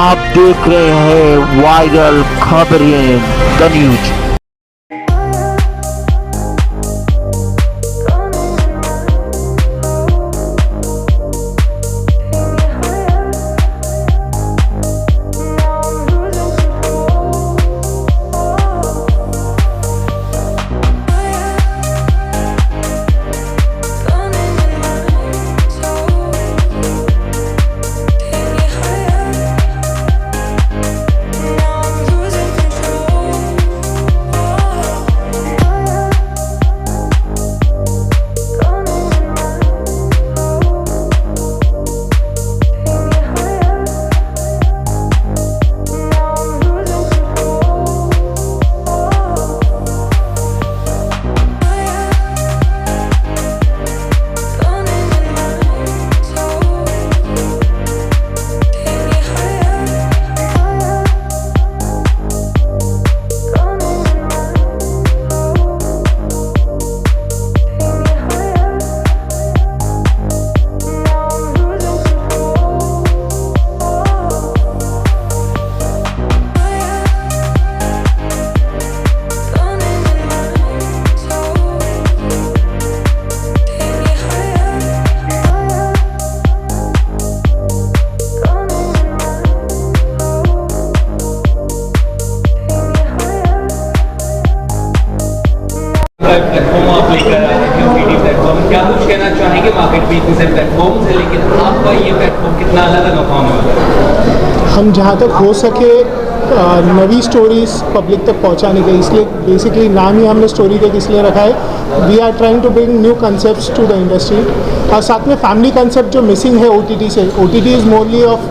आप देख रहे हैं वायरल खबरें द न्यूज। प्लेटफॉर्म आप लेकर आए हैं ओटीटी प्लेटफॉर्म, क्या कुछ कहना चाहेंगे? मार्केट में इतने सारे प्लेटफॉर्म्स है, लेकिन आपका ये प्लेटफॉर्म कितना अलग अलग काम है? हम जहाँ तक हो सके नवी स्टोरीज पब्लिक तक पहुँचाने के, इसलिए बेसिकली नाम ही हमने स्टोरी टेक इसलिए रखा है। We are trying to bring new concepts to the industry, और साथ में फैमिली कंसेप्ट जो मिसिंग है ओटीटी से। OTT is morally of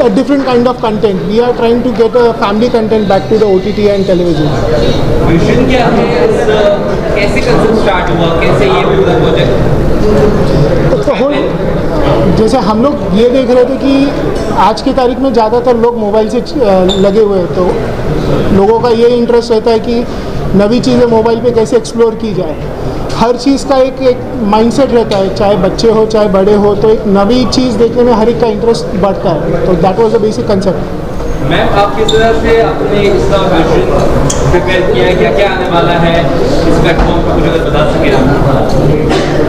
a different kind of content. We are trying to get a family content back to the OTT and television. Vision क्या है? कैसे concept start हुआ, कैसे ये पूरा प्रोजेक्ट? तो जैसे हम लोग ये देख रहे थे कि आज की तारीख में ज़्यादातर लोग मोबाइल से लगे हुए हैं, तो लोगों का ये इंटरेस्ट रहता है कि नवी चीज़ें मोबाइल पे कैसे एक्सप्लोर की जाए। हर चीज़ का एक माइंडसेट रहता है, चाहे बच्चे हो चाहे बड़े हो, तो एक नवी चीज़ देखने में हर एक का इंटरेस्ट बढ़ता है। तो that was the basic concept. Ma'am, आप किस तरह से अपने इसका विजन प्रिपेयर किया है? क्या क्या आने वाला है इस प्लेटफॉर्म पर, कुछ अगर बता सकें आप?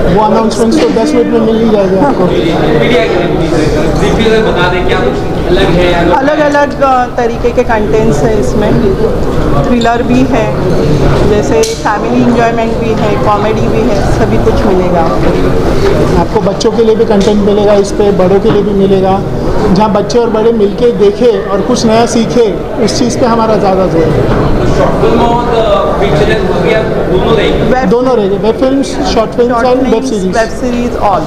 वो अनाउंसमेंट्स तो 10 मिनट में मिल ही जाएगा आपको। मीडिया के बता दें क्या कुछ अलग है? अलग अलग तरीके के कंटेंट्स हैं इसमें। थ्रिलर भी है, जैसे फैमिली इंजॉयमेंट भी है, कॉमेडी भी है, सभी कुछ मिलेगा आपको। बच्चों के लिए भी कंटेंट मिलेगा इस पर, बड़ों के लिए भी मिलेगा। जहाँ बच्चे और बड़े मिलके देखें और कुछ नया सीखे, उस चीज़ पे हमारा ज़्यादा जोर है। दोनों रहेंगे, web films, short films and web series all.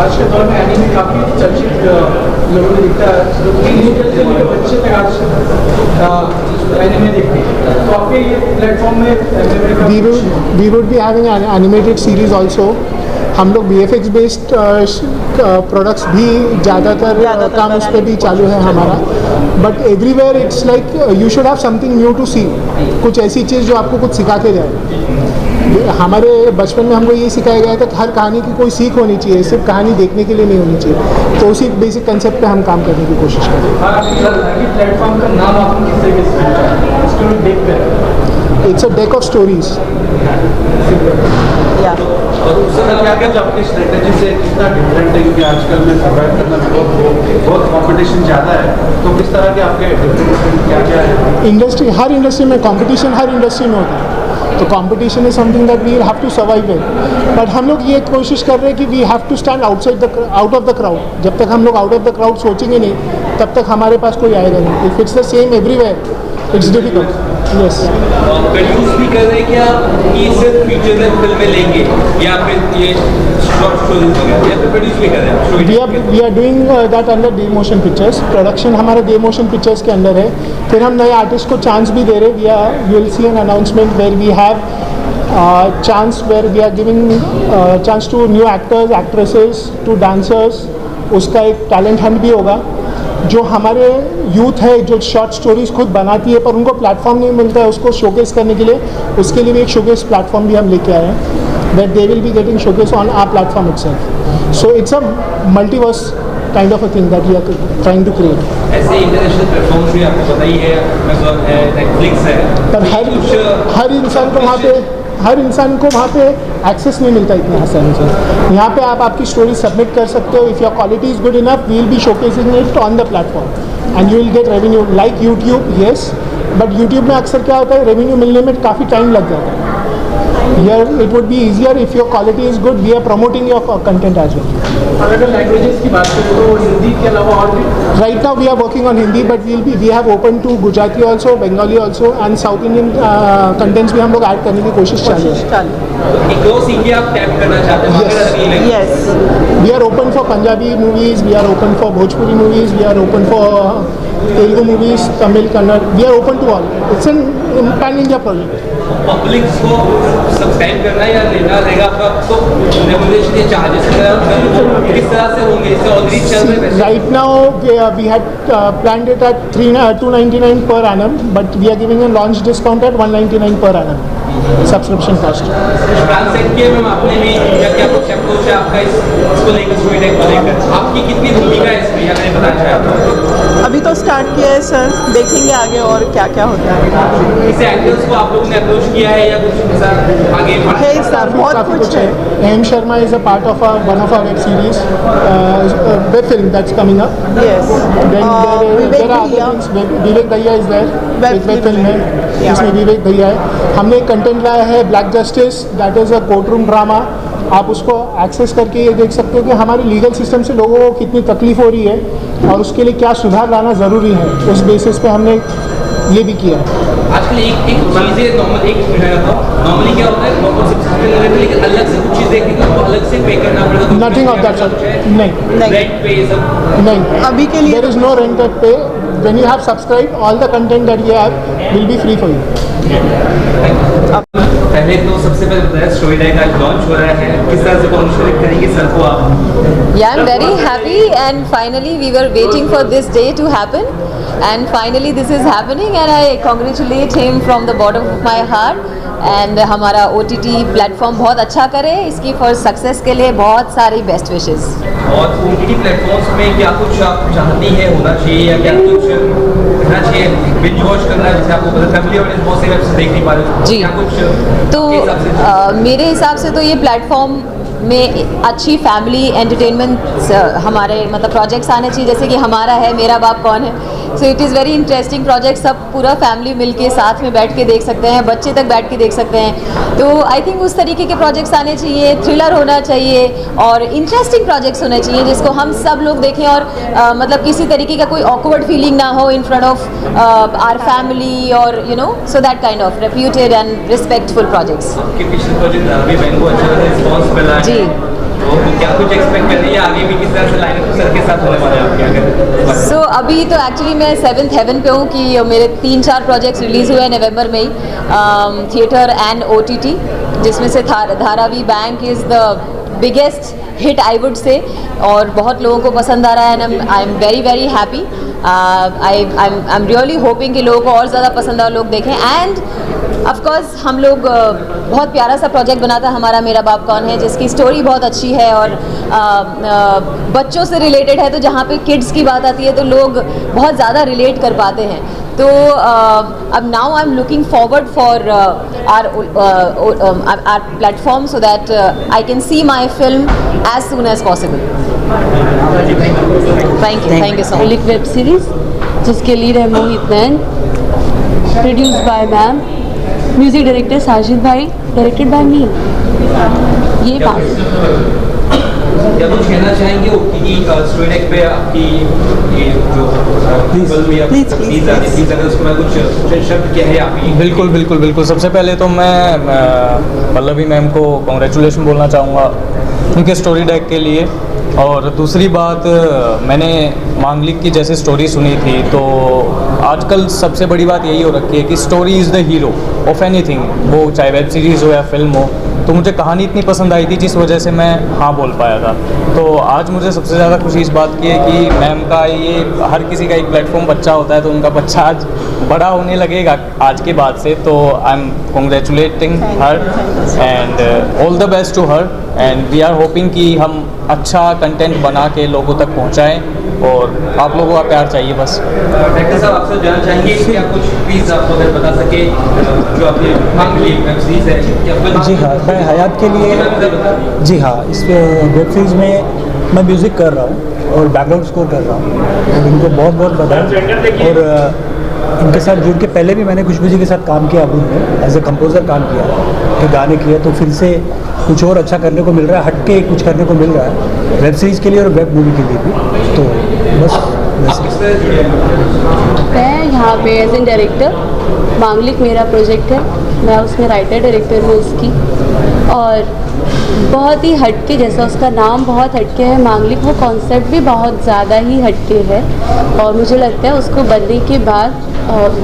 आज के दौर में एनीमे काफ़ी चर्चित लोगों ने दिखता है, टीनेजर से लेकर बच्चे तक आज एनीमे देखते हैं। तो आपके ये प्लेटफॉर्म में we would be having animated series also. हम लोग VFX बेस्ड प्रोडक्ट्स भी ज़्यादातर काम उस पर भी चालू है हमारा। But everywhere it's like you should have something new to see, कुछ ऐसी चीज़ जो आपको कुछ सिखा के जाए। हमारे बचपन में हमको ये सिखाया गया था कि हर कहानी की कोई सीख होनी चाहिए, सिर्फ कहानी देखने के लिए नहीं होनी चाहिए। तो उसी बेसिक कंसेप्ट पे हम काम करने की कोशिश करें। प्लेटफॉर्म का नाम आपने किस तरीके से देख कर? It's a deck of stories. और उससे क्या अपनी स्ट्रेटेजी से कितना डिफरेंट है, क्योंकि आजकल में सर्वाइव करना बहुत कंपटीशन ज़्यादा है, तो किस तरह के आपके डिफरेंट क्या क्या है? इंडस्ट्री, हर इंडस्ट्री में कंपटीशन हर इंडस्ट्री में होता है, तो competition is something that we have to survive with. But हम लोग ये कोशिश कर रहे हैं कि we have to stand out of the crowd. जब तक हम लोग आउट ऑफ द क्राउड सोचेंगे नहीं, तब तक हमारे पास कोई आएगा नहीं। If it's the same everywhere, it's difficult. Yes, confuse भी कर रहे हैं क्या कि सिर्फ फीचर लेंथ फिल्में लेंगे, या फिर ये शॉर्ट स्टोरीज वगैरह, या फिर प्रोड्यूस भी कर रहे हैं? We are doing that under D Motion Pictures. Production हमारा डी मोशन पिक्चर्स के अंडर है। फिर हम नए आर्टिस्ट को चांस भी दे रहे हैं। You will see an announcement where we have chance, where we are giving chance to new actors, actresses, to dancers। उसका एक टैलेंट हंट भी होगा। जो हमारे यूथ है जो शॉर्ट स्टोरीज खुद बनाती है पर उनको प्लेटफॉर्म नहीं मिलता है उसको शोकेस करने के लिए, उसके लिए भी एक शोकेस प्लेटफॉर्म भी हम लेके आए हैं, that they will be getting showcase on our platform itself. So it's a multiverse kind of a thing that we are trying to create. ऐसे इंटरनेशनल प्लेटफॉर्म्स भी आपको पता ही है, अमेज़न है, नेटफ्लिक्स है, पर हर इंसान को वहाँ पे एक्सेस नहीं मिलता इतने आसानी से। यहाँ पे आप आपकी स्टोरी सबमिट कर सकते हो। If your quality is good enough, we will be showcasing it on the platform and you will get revenue like YouTube. Yes, but YouTube में अक्सर क्या होता है, रेवेन्यू मिलने में काफ़ी टाइम लग जाता है। Here it would be easier if your quality is good. We are promoting your content as well. अगर लैंग्वेजेस की बात करें तो हिंदी के अलावा और भी Right now we are working on Hindi, but we have opened to Gujarati also, Bengali also, and South Indian contents भी हम लोग ऐड करने की कोशिश चालू है। Across India आप टैप करना चाहते हैं, Yes. मगर अभी नहीं। Yes. We are open for Punjabi movies, we are open for Bhojpuri movies, we are open for Telugu movies, Tamil, Kannada. We are open to all. It's an pan-India project. Public को subscribe करना या लेना रहेगा आपका, तो remuneration या charges किस तरह से होंगे, इससे ऑलरेडी चल रहे हैं वैसे? Right now we had planned it at 299 per annum, but we are giving a launch discount at 199 per annum subscription cost. कुछ प्लान सेट किए मैम आपने भी, या क्या कुछ अप्रोच है आपका इसको लेकर, स्टोरी टाइप को लेकर? आपकी कितनी भूमिका है इसमें, या मैंने बताना चाहा? अभी तो स्टार्ट किया है सर, देखेंगे आगे और क्या क्या होता है। इसे एक्टर्स को आप लोगों ने अप्रोच किया है या कुछ ऐसा आगे है सर, बहुत काफी कुछ है। Hem Sharma is a part of one of our web series, web film that's coming up. Yes. Then Vivek there are other भैया। things. Vivek Daya is there. एक वेब फिल्म है Yeah. जिसमें विवेक दहिया है। हमने एक कंटेंट लाया है black justice, that is a court room drama. आप उसको एक्सेस करके ये देख सकते हो कि हमारे लीगल सिस्टम से लोगों को कितनी तकलीफ हो रही है और उसके लिए क्या सुधार लाना ज़रूरी है। उस बेसिस पे हमने ये भी किया है। आजकल एक चीज़ें नॉर्मली क्या होता है, नॉर्मल सब्सक्रिप्शन लेते हैं, लेकिन अलग से कुछ चीज़ देखने के लिए उनको अलग से पे करना पड़ेगा। तो नथिंग ऑफ दैट सॉर्ट, नहीं रेंट पे ये सब नहीं, अभी के लिए there is no rent at pay. When you have subscribe, all the content that you have will be free for you. पहले तो सबसे पहले बताया स्टोरी टाइप आज लॉन्च हो रहा है, किस तरह से कॉन्फ्रेंस करेंगे सर को आप? Yeah, I'm very happy, and finally we were waiting for this day to happen, and finally this is happening, and I congratulate him from the bottom of my heart. And हमारा OTT platform बहुत अच्छा करे, इसकी for success के लिए बहुत सारी best wishes. और OTT प्लेटफॉर्म्स में क्या कुछ आप चाहती है होना चाहिए, या क्या कुछ करना चाहिए? बिंज वॉच करना, जैसे आपको पता फैमिली ऑडियंस बहुत से वेब से देख नहीं पा रहे, जी। क्या कुछ तो आपके हिसाब से? मेरे हिसाब से तो ये प्लेटफॉर्म में अच्छी फैमिली एंटरटेनमेंट हमारे मतलब प्रोजेक्ट्स आने चाहिए, जैसे कि हमारा है मेरा बाप कौन है। So it is very interesting project, सब पूरा फैमिली मिलके साथ में बैठ के देख सकते हैं, बच्चे तक बैठ के देख सकते हैं। तो आई थिंक उस तरीके के प्रोजेक्ट्स आने चाहिए, थ्रिलर होना चाहिए और इंटरेस्टिंग प्रोजेक्ट्स होने चाहिए जिसको हम सब लोग देखें और मतलब किसी तरीके का कोई ऑकवर्ड फीलिंग ना हो in front of our family, और you know, so that kind of reputed and respectful projects. आपके पिछले प्रोजेक्ट अभी मैंने अच्छा रिस्पॉन्स मिला है, जी। तो क्या कुछ एक्सपेक्ट कर रही है आगे भी, किस तरह से लाइनअप सर के साथ होने वाले हैं आपके आगे? सो अभी तो एक्चुअली मैं 7th हेवन पे हूँ कि मेरे 3-4 प्रोजेक्ट्स रिलीज़ हुए हैं नवंबर में ही, थिएटर एंड OTT, जिसमें से Dharavi bank is the biggest hit I would say, और बहुत लोगों को पसंद आ रहा है, and I am very very happy. I am really hoping कि लोगों को और ज़्यादा पसंद आए, लोग देखें। एंड ऑफ कोर्स हम लोग बहुत प्यारा सा प्रोजेक्ट बनाता है हमारा मेरा बाप कौन है, जिसकी स्टोरी बहुत अच्छी है और बच्चों से रिलेटेड है, तो जहाँ पे किड्स की बात आती है तो लोग बहुत ज़्यादा रिलेट कर पाते हैं। तो अब now I am looking forward for our platform so that I can see my film as soon as possible. Thank you so much. एक वेब सीरीज जिसके लीड है Mohit Nain, produce by ma'am, music director Sajid भाई, directed bye मी। ये बात क्या कुछ कहना चाहेंगे OTT स्टोरी टाइप पे आपकी ये जो प्लीज अगर उसमें कुछ शब्द क्या है आपकी? बिल्कुल बिल्कुल बिल्कुल। सबसे पहले तो मैं पल्लवी मैम को कॉन्ग्रेचुलेशन बोलना चाहूँगा उनके स्टोरी डेक के लिए। और दूसरी बात, मैंने मांगलिक की जैसे स्टोरी सुनी थी, तो आजकल सबसे बड़ी बात यही हो रखी है कि story is the hero of anything, वो चाहे वेब सीरीज़ हो या फिल्म हो, तो मुझे कहानी इतनी पसंद आई थी जिस वजह से मैं हाँ बोल पाया था। तो आज मुझे सबसे ज़्यादा खुशी इस बात की है कि मैम का ये हर किसी का एक प्लेटफॉर्म बच्चा होता है, तो उनका बच्चा आज बड़ा होने लगेगा आज के बाद से। तो I am congratulating her and all the best to her and we are hoping कि हम अच्छा कंटेंट बना के लोगों तक पहुंचाएं और आप लोगों का प्यार चाहिए बस। डायरेक्टर साहब आपसे जानना चाहेंगे कि क्या कुछ प्लीज़ आप अगर बता सके जो आपने मांगली वेब सीरीज़ है कि जी हाँ, मैं हयात के लिए जी हाँ इस वेब सीरीज़ में मैं म्यूज़िक कर रहा हूँ और बैकग्राउंड स्कोर कर रहा हूँ और इनको बहुत बहुत बधाई। और इनके साथ जुड़ के पहले भी मैंने खुशबू जी के साथ काम किया, अबूल में एज ए कंपोज़र काम किया, फिर गाने किए, तो फिर से कुछ और अच्छा करने को मिल रहा है, हट के कुछ करने को मिल रहा है वेब सीरीज़ के लिए और वेब मूवी के लिए भी। तो बस मैं यहाँ पे एज एन डायरेक्टर, मांगलिक मेरा प्रोजेक्ट है, मैं उसमें राइटर डायरेक्टर हूँ उसकी। और बहुत ही हटके, जैसा उसका नाम बहुत हटके है मांगलिक, वो कॉन्सेप्ट भी बहुत ज़्यादा ही हटके है। और मुझे लगता है उसको बनने के बाद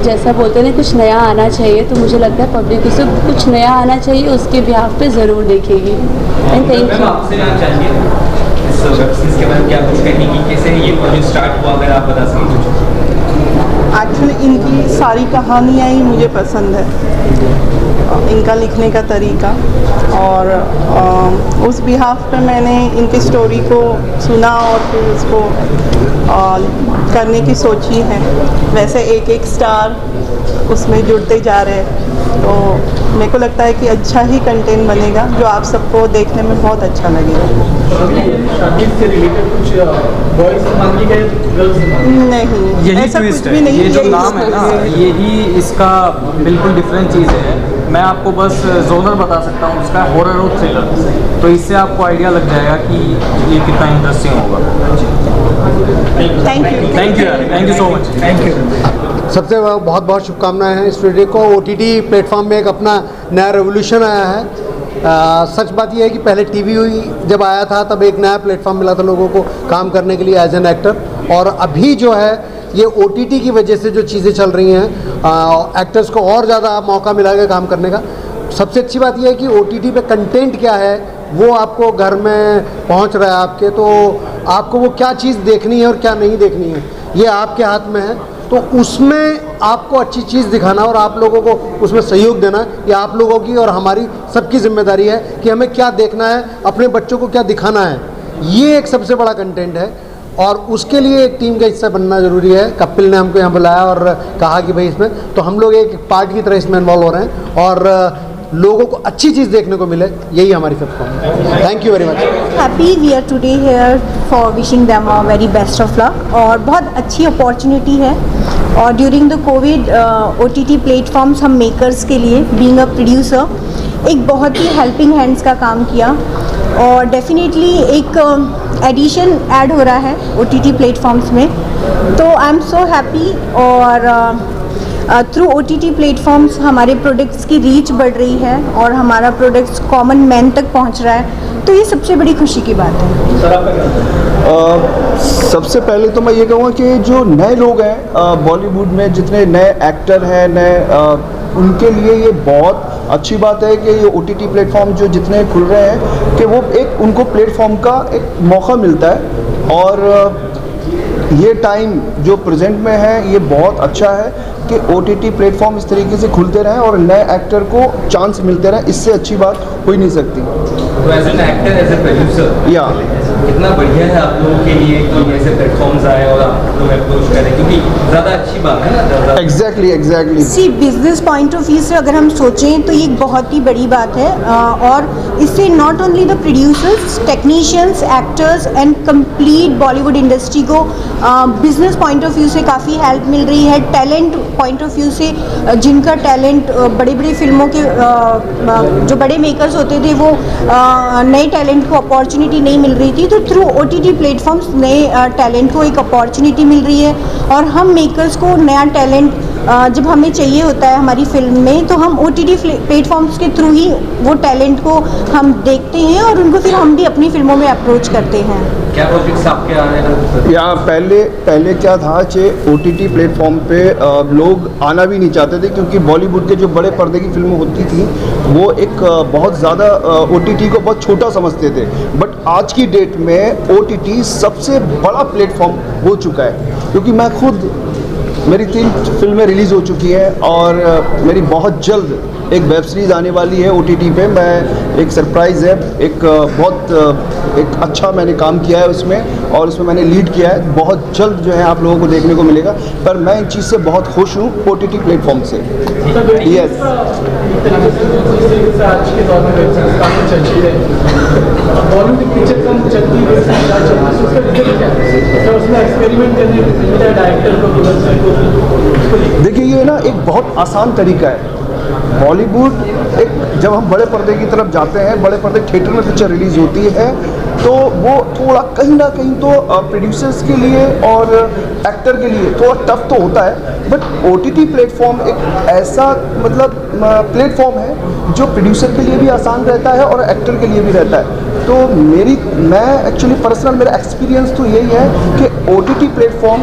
जैसा बोलते हैं कुछ नया आना चाहिए, तो मुझे लगता है पब्लिक उसे कुछ नया आना चाहिए, उसके बिहाफ पे ज़रूर देखेगी। And thank you. आपसे जानना चाहेंगे इस वेब सीरीज़ के बारे में क्या कुछ कहेंगी, कैसे ये प्रोजेक्ट स्टार्ट हुआ, अगर आप बता सकें कुछ। एक्चुअली इनकी सारी कहानियाँ ही मुझे पसंद है, इनका लिखने का तरीका, और उस बिहाफ पे मैंने इनकी स्टोरी को सुना और फिर उसको करने की सोची है। वैसे एक एक स्टार उसमें जुड़ते जा रहे हैं, तो मेरे को लगता है कि अच्छा ही कंटेंट बनेगा जो आप सबको देखने में बहुत अच्छा लगेगा। शादी से रिलेटेड कुछ बॉयज से मांगली का गर्ल्स से मांगली? नहीं, यही ऐसा ट्विस्ट कुछ है, भी नहीं, ये जो यही नाम है ना, story यही इसका बिल्कुल डिफरेंट चीज़ है। मैं आपको बस जोनर बता सकता हूँ उसका, हॉरर और थ्रिलर, तो इससे आपको आइडिया लग जाएगा कि ये कितना इंटरेस्टिंग होगा। Thank you so much. Thank you. सबसे बहुत बहुत शुभकामनाएं हैं इस वीडियो को। OTT प्लेटफॉर्म में एक अपना नया रेवोल्यूशन आया है। सच बात यह है कि पहले टीवी जब आया था तब एक नया प्लेटफॉर्म मिला था लोगों को काम करने के लिए एज एन एक्टर, और अभी जो है ये OTT की वजह से जो चीज़ें चल रही हैं, एक्टर्स को और ज़्यादा मौका मिला है काम करने का। सबसे अच्छी बात यह है कि OTT पे कंटेंट क्या है वो आपको घर में पहुंच रहा है आपके, तो आपको वो क्या चीज़ देखनी है और क्या नहीं देखनी है ये आपके हाथ में है। तो उसमें आपको अच्छी चीज़ दिखाना और आप लोगों को उसमें सहयोग देना, ये आप लोगों की और हमारी सबकी जिम्मेदारी है कि हमें क्या देखना है, अपने बच्चों को क्या दिखाना है। ये एक सबसे बड़ा कंटेंट है और उसके लिए एक टीम का हिस्सा बनना ज़रूरी है। कपिल ने हमको यहाँ बुलाया और कहा कि भाई इसमें, तो हम लोग एक पार्ट की तरह इसमें इन्वॉल्व हो रहे हैं और लोगों को अच्छी चीज़ देखने को मिले, यही हमारी सबको। Thank you very much. Happy we are today here for wishing them a very best of luck, और बहुत अच्छी अपॉर्चुनिटी है। और during the covid OTT platforms हम मेकर्स के लिए बीइंग अ प्रोड्यूसर एक बहुत ही हेल्पिंग हैंड्स का काम किया, और डेफिनेटली एक एडिशन ऐड हो रहा है OTT प्लेटफॉर्म्स में, तो आई एम सो हैप्पी। और थ्रू OTT प्लेटफॉर्म्स हमारे प्रोडक्ट्स की रीच बढ़ रही है और हमारा प्रोडक्ट्स कॉमन मैन तक पहुंच रहा है, तो ये सबसे बड़ी खुशी की बात है। सर आपका क्या? सबसे पहले तो मैं ये कहूँगा कि जो नए लोग हैं बॉलीवुड में, जितने नए एक्टर हैं उनके लिए ये बहुत अच्छी बात है कि ये OTT प्लेटफॉर्म जो जितने खुल रहे हैं कि वो एक उनको प्लेटफॉर्म का एक मौका मिलता है। और ये टाइम जो प्रेजेंट में है ये बहुत अच्छा है कि OTT प्लेटफॉर्म इस तरीके से खुलते रहें और नए एक्टर को चांस मिलते रहें, इससे अच्छी बात हो ही नहीं सकती। तो as an actor, as a producer, या कितना बढ़िया है आप लोगों के लिए कि ऐसे प्लेटफॉर्म्स आए और आप लोग अप्रोच करें, क्योंकि ज़्यादा अच्छी बात है ना। Exactly see business point of view से अगर हम सोचें तो ये एक बहुत ही बड़ी बात है, और इससे not only the producers, technicians, actors and complete Bollywood industry को बिजनेस पॉइंट ऑफ व्यू से काफ़ी हेल्प मिल रही है। टैलेंट पॉइंट ऑफ व्यू से जिनका टैलेंट बड़ी बड़ी फिल्मों के जो बड़े मेकर्स होते थे वो नए टैलेंट को अपॉर्चुनिटी नहीं मिल रही थी, तो थ्रू OTT प्लेटफॉर्म्स नए टैलेंट को एक अपॉर्चुनिटी मिल रही है और हम मेकर्स को नया टैलेंट जब हमें चाहिए होता है हमारी फिल्म में, तो हम OTT प्लेटफॉर्म्स के थ्रू ही वो टैलेंट को हम देखते हैं और उनको फिर हम भी अपनी फिल्मों में अप्रोच करते हैं। क्या प्रोजेक्ट्स आपके आ रहे हैं? यहाँ पहले क्या था कि OTT प्लेटफॉर्म पे लोग आना भी नहीं चाहते थे, क्योंकि बॉलीवुड के जो बड़े पर्दे की फिल्में होती थी वो एक बहुत ज़्यादा OTT को बहुत छोटा समझते थे। बट आज की डेट में OTT सबसे बड़ा प्लेटफॉर्म हो चुका है, क्योंकि मैं खुद, मेरी 3 फिल्में रिलीज़ हो चुकी हैं और मेरी बहुत जल्द एक वेब सीरीज़ आने वाली है OTT पे। मैं एक सरप्राइज़ है, एक अच्छा मैंने काम किया है उसमें, और उसमें मैंने लीड किया है। बहुत जल्द जो है आप लोगों को देखने को मिलेगा, पर मैं इन चीज़ से बहुत खुश हूँ OTT प्लेटफॉर्म से। यस, आज के दौर में वेब सीरीज काफ़ी चर्चित है, बॉलीवुड पिक्चर कम चलती है, उसका रीजन क्या है? तो उसमें एक्सपेरिमेंट करने मिलता है डायरेक्टर को। देखिए ये ना एक बहुत आसान तरीका है। बॉलीवुड जब हम बड़े पर्दे की तरफ जाते हैं, बड़े पर्दे थिएटर में पिक्चर रिलीज़ होती है, तो वो थोड़ा कहीं ना कहीं तो प्रोड्यूसर्स के लिए और एक्टर के लिए थोड़ा टफ तो होता है। बट OTT प्लेटफॉर्म एक ऐसा प्लेटफॉर्म है जो प्रोड्यूसर के लिए भी आसान रहता है और एक्टर के लिए भी रहता है। तो मैं एक्चुअली पर्सनल मेरा एक्सपीरियंस तो यही है कि OTT प्लेटफॉर्म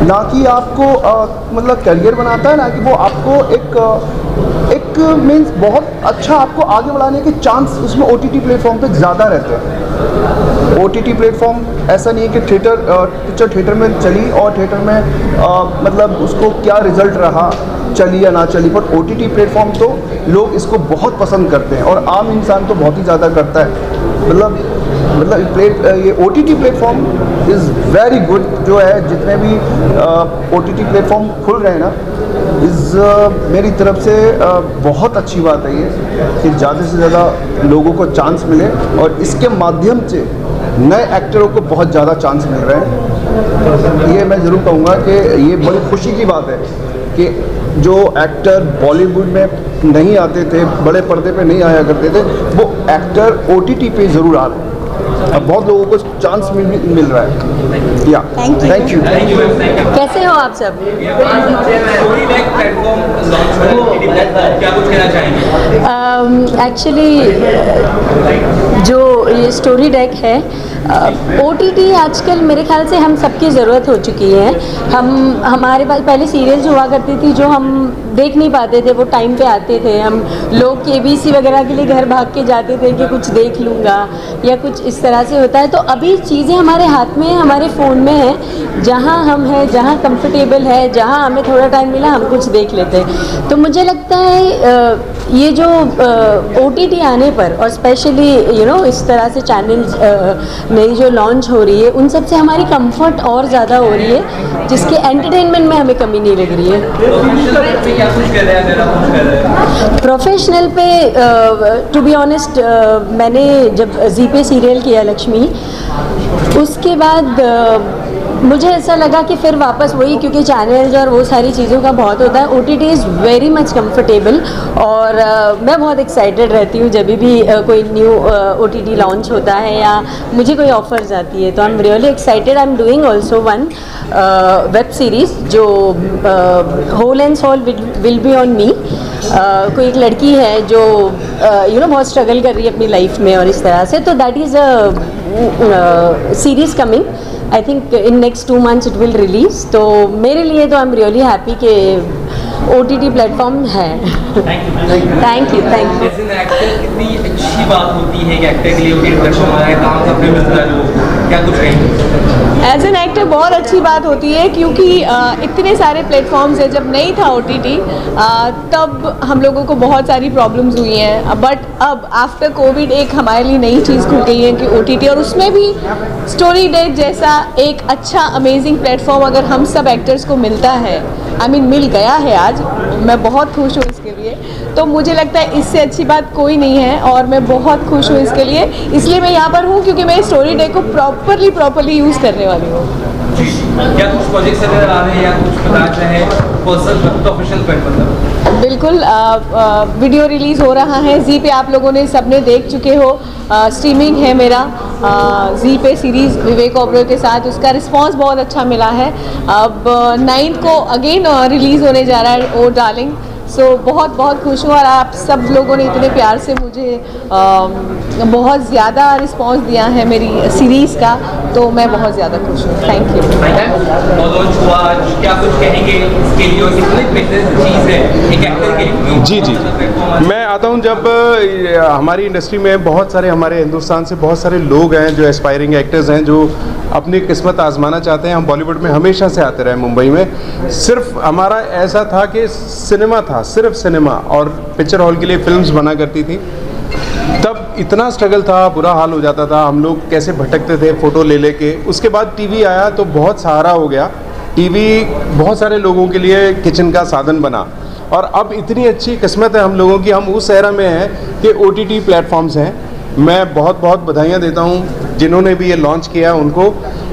ना कि आपको करियर बनाता है, ना कि वो आपको एक मीन्स बहुत अच्छा आपको आगे बढ़ाने के चांस उसमें OTT प्लेटफॉर्म पे ज़्यादा रहते हैं। OTT प्लेटफॉर्म ऐसा नहीं है कि पिक्चर थिएटर में चली और थिएटर में उसको क्या रिजल्ट रहा, चली या ना चली, बट OTT प्लेटफॉर्म तो लोग इसको बहुत पसंद करते हैं और आम इंसान तो बहुत ही ज़्यादा करता है। ये OTT platform is very good. जो है जितने भी OTT प्लेटफॉर्म खुल रहे हैं ना, मेरी तरफ से बहुत अच्छी बात है ये कि ज़्यादा से ज़्यादा लोगों को चांस मिले, और इसके माध्यम से नए एक्टरों को बहुत ज़्यादा चांस मिल रहे हैं। ये मैं ज़रूर कहूँगा कि ये बड़ी खुशी की बात है कि जो एक्टर बॉलीवुड में नहीं आते थे, बड़े पर्दे पे नहीं आया करते थे, वो एक्टर OTT पे ज़रूर आ रहे हैं। अब बहुत लोगों को चांस मिल रहा है। या थैंक यू। कैसे हो आप सब? एक्चुअली जो ये स्टोरी डेक है, OTT आजकल मेरे ख्याल से हम सबकी ज़रूरत हो चुकी है। हमारे पास पहले सीरियल्स हुआ करती थी जो हम देख नहीं पाते थे, वो टाइम पे आते थे, हम लोग KBC वगैरह के लिए घर भाग के जाते थे कि कुछ देख लूँगा या कुछ इस तरह से होता है। तो अभी चीज़ें हमारे हाथ में, हमारे फ़ोन में है, जहाँ हम हैं, जहाँ कंफर्टेबल है, जहाँ हमें थोड़ा टाइम मिला हम कुछ देख लेते हैं। तो मुझे लगता है ये जो OTT आने पर, और स्पेशली इस तरह से चैनल्स नई जो लॉन्च हो रही है, उन सब से हमारी कंफर्ट और ज़्यादा हो रही है, जिसके एंटरटेनमेंट में हमें कमी नहीं लग रही है। प्रोफेशनल पे टू बी ऑनेस्ट, मैंने जब जी पे सीरियल किया लक्ष्मी, उसके बाद मुझे ऐसा लगा कि फिर वापस वही, क्योंकि चैनल्स और वो सारी चीज़ों का बहुत होता है। OTT is very much comfortable, और मैं बहुत एक्साइटेड रहती हूँ जब भी कोई न्यू OTT लॉन्च होता है या मुझे कोई ऑफर्स आती है, तो I am really excited. I am doing also one web series जो whole and soul will be on me. कोई एक लड़की है जो बहुत स्ट्रगल कर रही है अपनी लाइफ में और इस तरह से, तो that is a series coming. I think in next 2 months it will release. तो मेरे लिए तो आई एम रियली हैप्पी कि OTT प्लेटफॉर्म है। Thank you. कितनी अच्छी बात होती है कि एक्टर के लिए OTT प्लेटफॉर्म आया है, काम सबने मिलता है, क्या कुछ कहेंगे? एज एन एक्टर बहुत अच्छी बात होती है, क्योंकि इतने सारे प्लेटफॉर्म्स हैं। जब नहीं था OTT तब हम लोगों को बहुत सारी प्रॉब्लम्स हुई हैं, बट अब आफ्टर कोविड एक हमारे लिए नई चीज़ खुल गई है कि OTT, और उसमें भी स्टोरी डेक जैसा एक अच्छा अमेजिंग प्लेटफॉर्म अगर हम सब एक्टर्स को मिलता है, मिल गया है आज, मैं बहुत खुश हूँ इसके लिए। तो मुझे लगता है इससे अच्छी बात कोई नहीं है, और मैं बहुत खुश हूँ इसके लिए। इसलिए मैं यहाँ पर हूँ क्योंकि मैं स्टोरी डेक को प्रॉपरली यूज़ करने वाली हूँ। क्या कुछ प्रोजेक्ट्स आ रहे हैं या कुछ बताना चाहें पर्सनल प्रोफेशनल पे? बिल्कुल वीडियो रिलीज़ हो रहा है जी पे, आप लोगों ने सबने देख चुके हो। स्ट्रीमिंग है मेरा जी पे सीरीज़ विवेक ओबरॉय के साथ, उसका रिस्पांस बहुत अच्छा मिला है। अब 9 को अगेन रिलीज़ होने जा रहा है ओ डार्लिंग। सो बहुत बहुत खुश हूँ और आप सब लोगों ने इतने प्यार से मुझे बहुत ज़्यादा रिस्पांस दिया है मेरी सीरीज़ का, तो मैं बहुत ज़्यादा खुश हूँ। Thank you. लॉन्च हुआ आज, क्या कुछ कहेंगे इसके लिए और कितनी बेहतरीन चीज़ है एक एक्टर के लिए? जी जी, मैं आता हूँ जब हमारी इंडस्ट्री में बहुत सारे, हमारे हिंदुस्तान से बहुत सारे लोग हैं जो एस्पायरिंग एक्टर्स हैं, जो अपनी किस्मत आजमाना चाहते हैं। हम बॉलीवुड में हमेशा से आते रहे, मुंबई में सिर्फ हमारा ऐसा था कि सिनेमा था, सिर्फ सिनेमा, और पिक्चर हॉल के लिए फिल्म्स बना करती थी। तब इतना स्ट्रगल था, बुरा हाल हो जाता था, हम लोग कैसे भटकते थे फ़ोटो ले लेके। उसके बाद टीवी आया तो बहुत सहारा हो गया। टीवी बहुत सारे लोगों के लिए किचन का साधन बना, और अब इतनी अच्छी किस्मत है हम लोगों की, हम उस एरा में हैं कि OTT प्लेटफॉर्म्स हैं। मैं बहुत बहुत बधाइयाँ देता हूँ जिन्होंने भी ये लॉन्च किया उनको,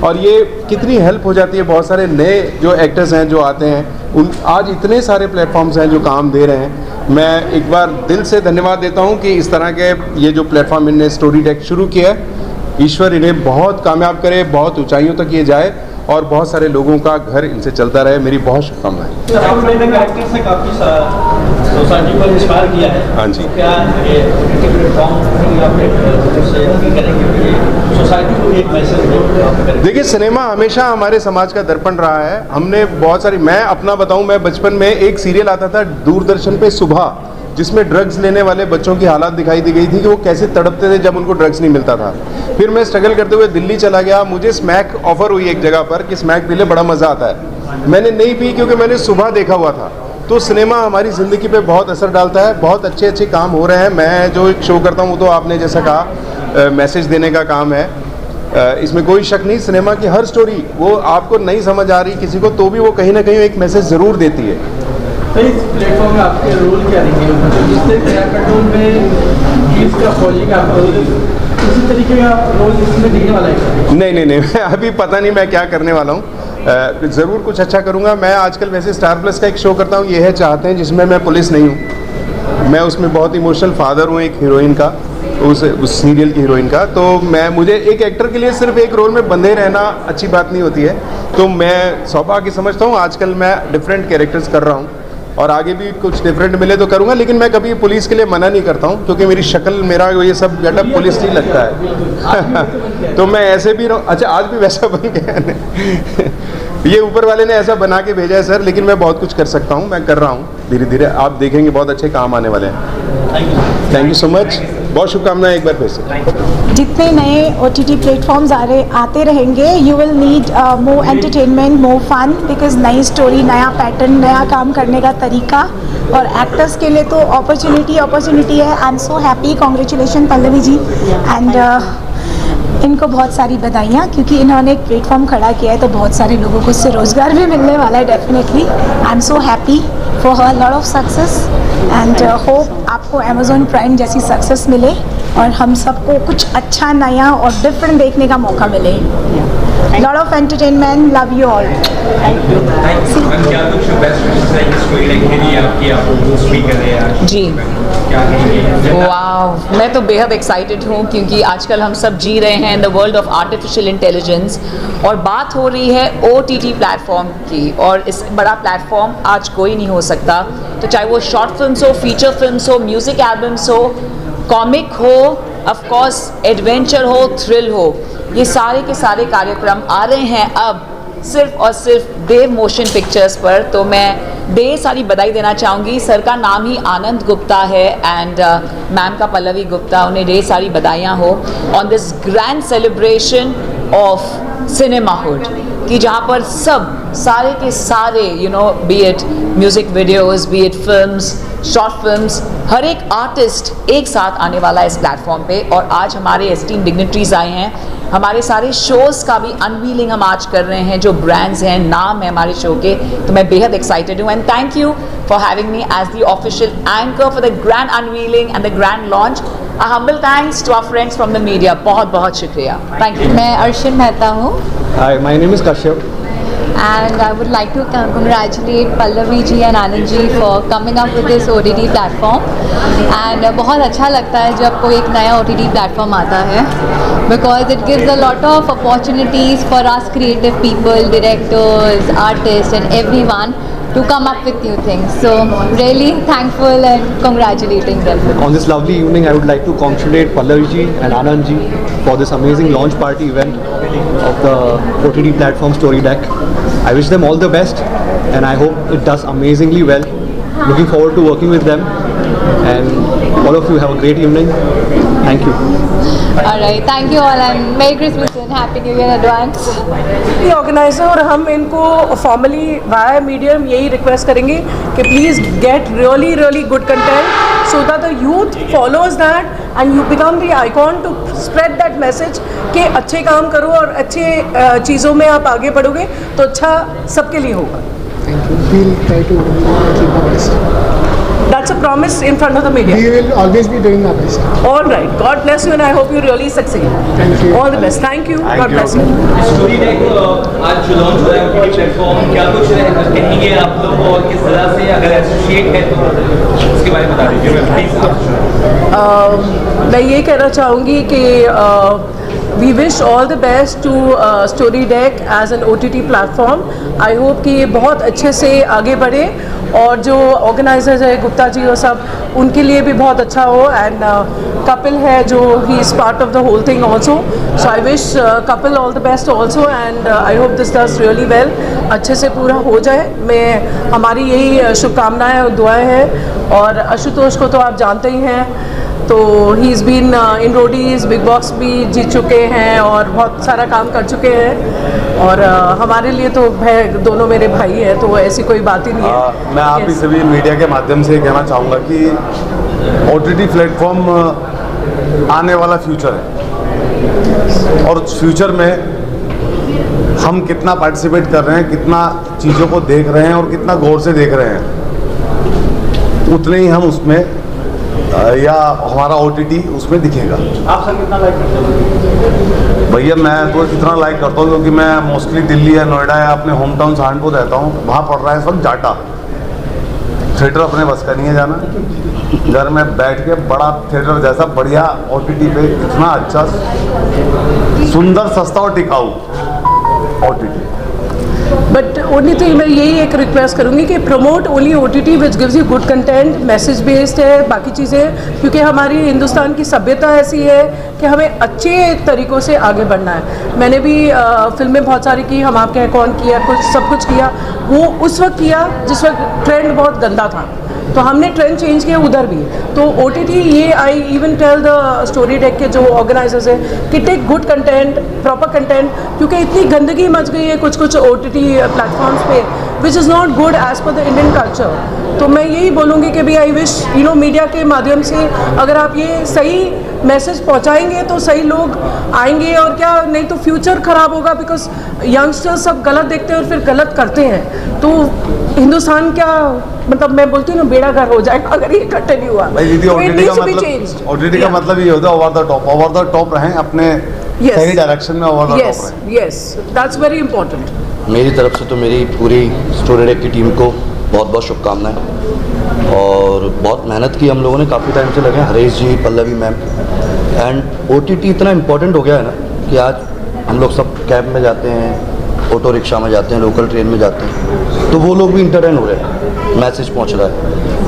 और ये कितनी हेल्प हो जाती है। बहुत सारे नए जो एक्टर्स हैं जो आते हैं, उन आज इतने सारे प्लेटफॉर्म्स हैं जो काम दे रहे हैं। मैं एक बार दिल से धन्यवाद देता हूँ कि इस तरह के ये जो प्लेटफॉर्म इनने स्टोरी टेक शुरू किया है, ईश्वर इन्हें बहुत कामयाब करे, बहुत ऊंचाइयों तक ये जाए और बहुत सारे लोगों का घर इनसे चलता रहे। मेरी बहुत शुभकामनाएं। आपने कैरेक्टर से काफ़ी सोसाइटी को इंस्पायर किया है। हाँ जी। क्या ये सोसाइटी को एक मैसेज? देखिए, सिनेमा हमेशा हमारे समाज का दर्पण रहा है। हमने बहुत सारी, मैं अपना बताऊं, मैं बचपन में एक सीरियल आता था दूरदर्शन पे सुबह, जिसमें ड्रग्स लेने वाले बच्चों की हालत दिखाई दी गई थी कि वो कैसे तड़पते थे जब उनको ड्रग्स नहीं मिलता था। फिर मैं स्ट्रगल करते हुए दिल्ली चला गया, मुझे स्मैक ऑफर हुई एक जगह पर कि स्मैक पी ले, बड़ा मज़ा आता है। मैंने नहीं पी क्योंकि मैंने सुबह देखा हुआ था। तो सिनेमा हमारी ज़िंदगी पे बहुत असर डालता है। बहुत अच्छे अच्छे काम हो रहे हैं। मैं जो एक शो करता हूँ वो तो आपने जैसा कहा मैसेज देने का काम है, इसमें कोई शक नहीं। सिनेमा की हर स्टोरी वो आपको नहीं समझ आ रही किसी को, तो भी वो कहीं ना कहीं एक मैसेज ज़रूर देती है। तो इस प्लेटफॉर्म में आपके रोल क्या रहेंगे? मतलब जिस तरह के कार्टून में पुलिस का, फौजी का रोल, इसी तरीके का रोल इसमें दिखने वाला है? नहीं, मैं अभी पता नहीं मैं क्या करने वाला हूँ। ज़रूर कुछ अच्छा करूँगा। मैं आजकल वैसे स्टार प्लस का एक शो करता हूँ, ये है चाहते हैं, जिसमें मैं पुलिस नहीं हूँ। मैं उसमें बहुत इमोशनल फादर हूँ एक हीरोइन का, उस सीरियल की हीरोइन का। तो मुझे एक एक्टर के लिए सिर्फ एक रोल में बंधे रहना अच्छी बात नहीं होती है। तो मैं सौभाग्य समझता हूँ, आजकल मैं डिफरेंट कैरेक्टर्स कर रहा हूँ और आगे भी कुछ डिफरेंट मिले तो करूँगा। लेकिन मैं कभी पुलिस के लिए मना नहीं करता हूँ, क्योंकि मेरी शक्ल, मेरा ये सब गेटअप पुलिस नहीं लगता है। तो मैं ऐसे भी रहूँ। अच्छा, आज भी वैसा बन गया ये ऊपर वाले ने ऐसा बना के भेजा है सर, लेकिन मैं बहुत कुछ कर सकता हूँ, मैं कर रहा हूँ धीरे धीरे। आप देखेंगे बहुत अच्छे काम आने वाले हैं। थैंक यू सो मच, बहुत शुभकामनाएं एक बार फिर से। जितने नए OTT प्लेटफॉर्म्स आते रहेंगे, you will need more entertainment, more fun, because नई स्टोरी, नया पैटर्न, नया काम करने का तरीका, और एक्टर्स के लिए तो अपॉर्चुनिटी है। I am so happy, congratulation Pallavi ji, and इनको बहुत सारी बधाइयाँ, क्योंकि इन्होंने एक प्लेटफॉर्म खड़ा किया है, तो बहुत सारे लोगों को उससे रोज़गार भी मिलने वाला है definitely. I am so happy for her, lot of success, and hope आपको अमेज़ॉन प्राइम जैसी सक्सेस मिले और हम सबको कुछ अच्छा, नया और डिफरेंट देखने का मौका मिले। Lot of entertainment, love you all. जी, वाह, मैं तो बेहद एक्साइटेड हूँ, क्योंकि आजकल हम सब जी रहे हैं in the world of artificial intelligence, और बात हो रही है OTT प्लेटफॉर्म की, और इस बड़ा प्लेटफॉर्म आज कोई नहीं हो सकता। तो चाहे वो शॉर्ट फिल्म्स हो, फीचर फिल्म्स हो, म्यूज़िक एल्बम्स हो, कॉमिक हो, ऑफ कोर्स एडवेंचर हो, थ्रिल हो, ये सारे के सारे कार्यक्रम आ रहे हैं अब सिर्फ और सिर्फ देव मोशन पिक्चर्स पर। तो मैं ढेर सारी बधाई देना चाहूँगी। सर का नाम ही आनंद गुप्ता है, एंड मैम का पल्लवी गुप्ता, उन्हें ढेर सारी बधाइयाँ हो on this grand celebration of cinemahood, कि जहाँ पर सब सारे के सारे be it music videos, be it films, short films, हर एक आर्टिस्ट एक साथ आने वाला है इस प्लेटफॉर्म पे। और आज हमारे एस्टीम डिग्निटरीज आए हैं, हमारे सारे शोज़ का भी अनवीलिंग हम आज कर रहे हैं, जो ब्रांड्स हैं, नाम है हमारे शो के। तो मैं बेहद एक्साइटेड हूँ, and thank you for having me as the official anchor for the grand unveiling and the grand launch. A humble thanks to our friends from the media. बहुत बहुत शुक्रिया, थैंक यू। मैं अर्शन मेहता हूँ। Hi, my name is Kashyap. and I would like to congratulate Pallavi ji and Anand ji for coming up with this OTT platform. And बहुत अच्छा लगता है जब कोई एक नया OTT platform आता है, because it gives a lot of opportunities for us creative people, directors, artists and everyone to come up with new things. So really thankful and congratulating them. On this lovely evening, I would like to congratulate Pallavi ji and Anand ji for this amazing launch party event of the OTT platform Story Deck. I wish them all the best and I hope it does amazingly well. Looking forward to working with them, and all of you have a great evening. Thank you. Alright, thank you all and Merry Christmas and Happy New Year in advance. ये organiser और हम इनको formally via medium यही request करेंगे कि please get really good content so that the youth follows that and you become the icon to spread that message कि अच्छे काम करो और अच्छे चीज़ों में आप आगे बढ़ोगे तो अच्छा सबके लिए होगा. Thank you. We'll try to keep our best. That's a promise in front of the media. We will always be doing our best. All right. God bless you and I hope you really succeed. Thank you. All the best. Thank you. God bless you. Story deck आज जो launch हो रहा है OTT platform, क्या कुछ कहेंगे आप लोग और किस तरह से अगर एसोसिएट है तो उसके बारे में बता दीजिए प्लीज. मैं ये कहना चाहूँगी कि we wish all the best to Story Deck as an OTT platform. I hope कि ये बहुत अच्छे से आगे बढ़े और जो ऑर्गेनाइजर्स है गुप्ता जी और सब उनके लिए भी बहुत अच्छा हो. एंड कपिल है जो he is part of the whole thing also. So I wish Kapil all the best also and I hope this does really well. अच्छे से पूरा हो जाए. मैं हमारी यही शुभकामनाएं और दुआएं हैं. और आशुतोष को तो आप जानते ही हैं, तो he is been in Roadies, Bigg Boss भी जीत चुके हैं और बहुत सारा काम कर चुके हैं. और हमारे लिए तो दोनों मेरे भाई हैं, तो ऐसी कोई बात ही नहीं है. मैं आप ही सभी मीडिया के माध्यम से कहना चाहूँगा कि OTT प्लेटफॉर्म आने वाला फ्यूचर है और फ्यूचर में हम कितना पार्टिसिपेट कर रहे हैं, कितना चीज़ों को देख रहे हैं और कितना गौर से देख रहे हैं, उतने ही हम उसमें या हमारा OTT उसमें दिखेगा. आप सर कितना लाइक करते हो? भैया मैं तो इतना लाइक करता हूँ क्योंकि मैं मोस्टली दिल्ली या नोएडा या अपने होम टाउन सहारनपुर रहता हूँ. वहाँ पड़ रहा है इस वक्त जाटा. थिएटर अपने बस का नहीं है जाना. घर में बैठ के बड़ा थिएटर जैसा बढ़िया OTT पे इतना अच्छा सुंदर सस्ता और टिकाऊ OTT. बट ओनली थिंग मैं यही एक रिक्वेस्ट करूँगी कि promote only OTT which gives you good content, message based है, बाकी चीज़ें, क्योंकि हमारी हिंदुस्तान की सभ्यता ऐसी है कि हमें अच्छे तरीक़ों से आगे बढ़ना है. मैंने भी फिल्में बहुत सारी की, हम आपके हैं कौन किया, कुछ सब कुछ किया. वो उस वक्त किया जिस वक्त ट्रेंड बहुत गंदा था, तो हमने ट्रेंड चेंज किया उधर भी. तो OTT ये I even tell the story deck के जो ऑर्गेनाइजर्स हैं कि take good content, proper content, क्योंकि इतनी गंदगी मच गई है कुछ OTT प्लेटफॉर्म्स पे which is not good as per the Indian culture. तो मैं यही बोलूँगी कि भी आई विश मीडिया के माध्यम से अगर आप ये सही मैसेज पहुँचाएंगे तो सही लोग आएंगे. और क्या नहीं तो फ्यूचर ख़राब होगा, बिकॉज यंगस्टर्स सब गलत देखते हैं और फिर गलत करते हैं. तो हिंदुस्तान क्या मतलब मैं बोलती हूँ ना बेड़ा घर हो जाएगा अगर ये कंटिन्यू हुआ. OTT का मतलब ये होता है ओवर द टॉप रहें, अपने सही डायरेक्शन में ओवर द टॉप रहें. Yes, that's very important. मेरी तरफ से तो मेरी पूरी स्टोरी डेक की टीम को बहुत बहुत शुभकामनाएं. और बहुत मेहनत की हम लोगों ने, काफ़ी टाइम से लगे, हरीश जी, पल्लवी मैम. एंड OTT इतना इम्पोर्टेंट हो गया है ना कि आज हम लोग सब कैब में जाते हैं, ऑटो रिक्शा में जाते हैं, लोकल ट्रेन में जाते हैं, तो वो लोग भी इंटरटेन हो रहे हैं, मैसेज पहुंच रहा है.